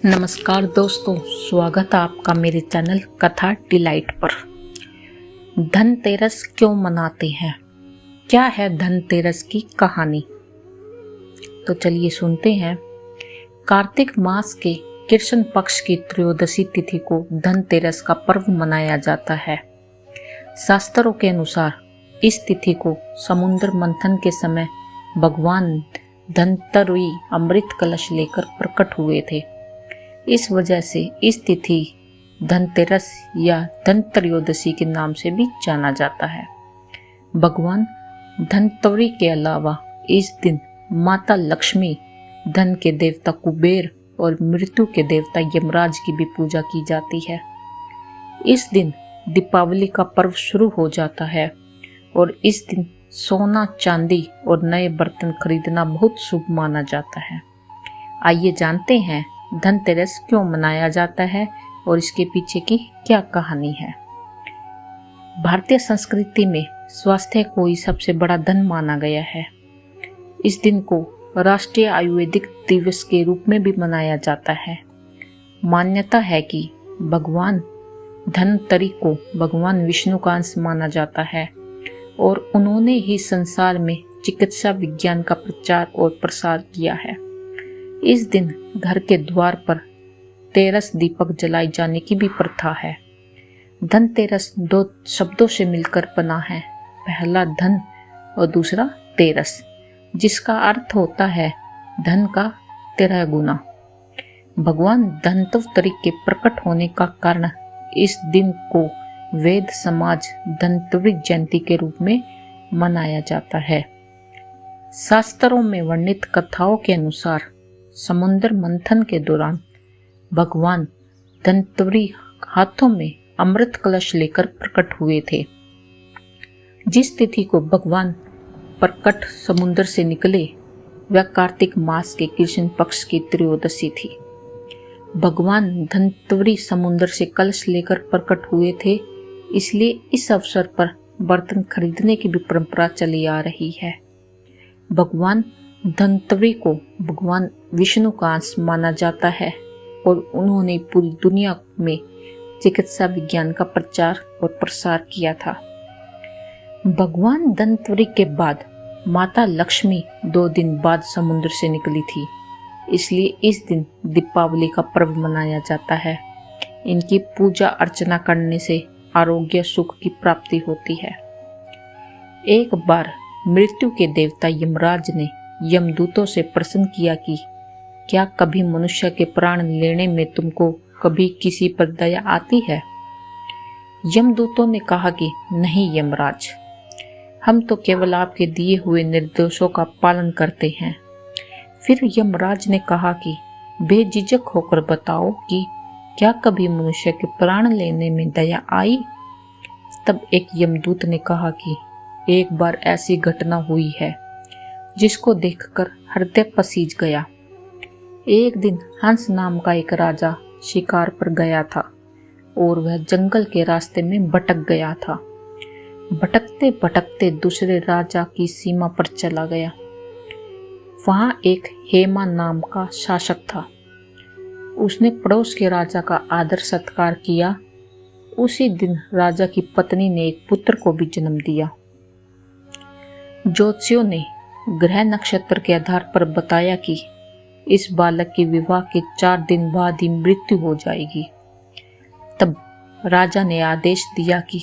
नमस्कार दोस्तों, स्वागत है आपका मेरे चैनल कथा डिलाइट पर। धनतेरस क्यों मनाते हैं? क्या है धनतेरस की कहानी? तो चलिए सुनते हैं। कार्तिक मास के कृष्ण पक्ष की त्रयोदशी तिथि को धनतेरस का पर्व मनाया जाता है। शास्त्रों के अनुसार इस तिथि को समुद्र मंथन के समय भगवान धनतरी अमृत कलश लेकर प्रकट हुए थे। इस वजह से इस तिथि धनतेरस या धनत्रयोदशी के नाम से भी जाना जाता है। भगवान धनतरी के अलावा इस दिन माता लक्ष्मी, धन के देवता कुबेर और मृत्यु के देवता यमराज की भी पूजा की जाती है। इस दिन दीपावली का पर्व शुरू हो जाता है और इस दिन सोना, चांदी और नए बर्तन खरीदना बहुत शुभ माना जाता है। आइए जानते हैं धनतेरस क्यों मनाया जाता है और इसके पीछे की क्या कहानी है। भारतीय संस्कृति में स्वास्थ्य को ही सबसे बड़ा धन माना गया है। इस दिन को राष्ट्रीय आयुर्वेदिक दिवस के रूप में भी मनाया जाता है। मान्यता है कि भगवान धनतरी को भगवान विष्णु का अंश माना जाता है और उन्होंने ही संसार में चिकित्सा विज्ञान का प्रचार और प्रसार किया है। इस दिन घर के द्वार पर तेरस दीपक जलाए जाने की भी प्रथा है। धनतेरस दो शब्दों से मिलकर बना है, पहला धन और दूसरा तेरस, जिसका अर्थ होता है धन का 13 गुना। भगवान धनवंतरि के प्रकट होने का कारण इस दिन को वेद समाज धनवंतरि जयंती के रूप में मनाया जाता है। शास्त्रों में वर्णित कथाओं के अनुसार समुद्र मंथन के दौरान भगवान धनवंतरि हाथों में अमृत कलश लेकर प्रकट हुए थे। जिस तिथि को भगवान प्रकट समुद्र से निकले वह कार्तिक मास के कृष्ण पक्ष की त्रयोदशी थी। भगवान धनवंतरि समुद्र से कलश लेकर प्रकट हुए थे, इसलिए इस अवसर पर बर्तन खरीदने की भी परंपरा चली आ रही है। भगवान धनवंतरि को भगवान विष्णु का अंश माना जाता है और उन्होंने पूरी दुनिया में चिकित्सा विज्ञान का प्रचार और प्रसार किया था। भगवान धनवंतरि के बाद माता लक्ष्मी 2 दिन बाद समुद्र से निकली थी, इसलिए इस दिन दीपावली का पर्व मनाया जाता है। इनकी पूजा अर्चना करने से आरोग्य सुख की प्राप्ति होती है। एक बार मृत्यु के देवता यमराज ने यमदूतों से प्रश्न किया कि क्या कभी मनुष्य के प्राण लेने में तुमको कभी किसी पर दया आती है? यमदूतों ने कहा कि नहीं यमराज, हम तो केवल आपके दिए हुए निर्देशों का पालन करते हैं। फिर यमराज ने कहा कि बेझिझक होकर बताओ कि क्या कभी मनुष्य के प्राण लेने में दया आई? तब एक यमदूत ने कहा कि एक बार ऐसी घटना हुई है जिसको देखकर हृदय पसीज गया। एक दिन हंस नाम का एक राजा शिकार पर गया था और वह जंगल के रास्ते में भटक गया था। भटकते भटकते दूसरे राजा की सीमा पर चला गया। वहां एक हेमा नाम का शासक था। उसने पड़ोस के राजा का आदर सत्कार किया। उसी दिन राजा की पत्नी ने एक पुत्र को भी जन्म दिया। ज्योतिषियों ने ग्रह नक्षत्र के आधार पर बताया कि इस बालक की विवाह के 4 दिन बाद ही मृत्यु हो जाएगी। तब राजा ने आदेश दिया कि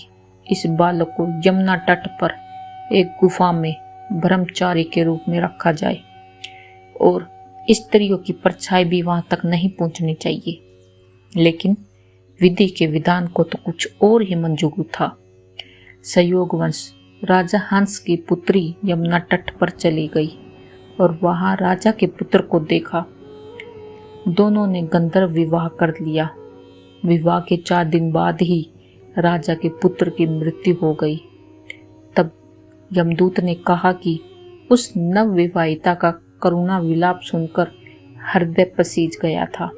इस बालक को यमुना तट पर एक गुफा में ब्रह्मचारी के रूप में रखा जाए और स्त्रियों की परछाई भी वहां तक नहीं पहुंचनी चाहिए। लेकिन विधि के विधान को तो कुछ और ही मंजूर था। संयोगवश राजा हंस की पुत्री यमुना तट पर चली गई और वहां राजा के पुत्र को देखा। दोनों ने गंधर्व विवाह कर लिया। विवाह के 4 दिन बाद ही राजा के पुत्र की मृत्यु हो गई। तब यमदूत ने कहा कि उस नवविवाहिता का करुणा विलाप सुनकर हृदय पसीज गया था।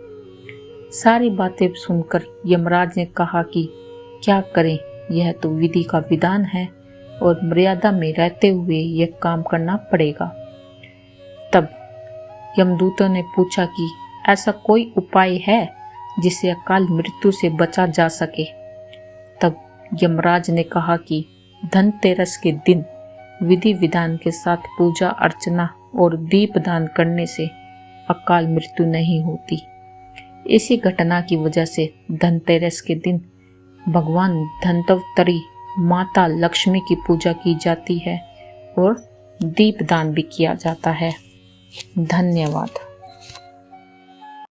सारी बातें सुनकर यमराज ने कहा कि क्या करें, यह तो विधि का विधान है और मर्यादा में रहते हुए यह काम करना पड़ेगा। तब यमदूतों ने पूछा कि ऐसा कोई उपाय है जिससे अकाल मृत्यु से बचा जा सके? तब यमराज ने कहा कि धनतेरस के दिन विधि विधान के साथ पूजा अर्चना और दीपदान करने से अकाल मृत्यु नहीं होती। इसी घटना की वजह से धनतेरस के दिन भगवान धन्वंतरी माता लक्ष्मी की पूजा की जाती है और दीपदान भी किया जाता है। धन्यवाद।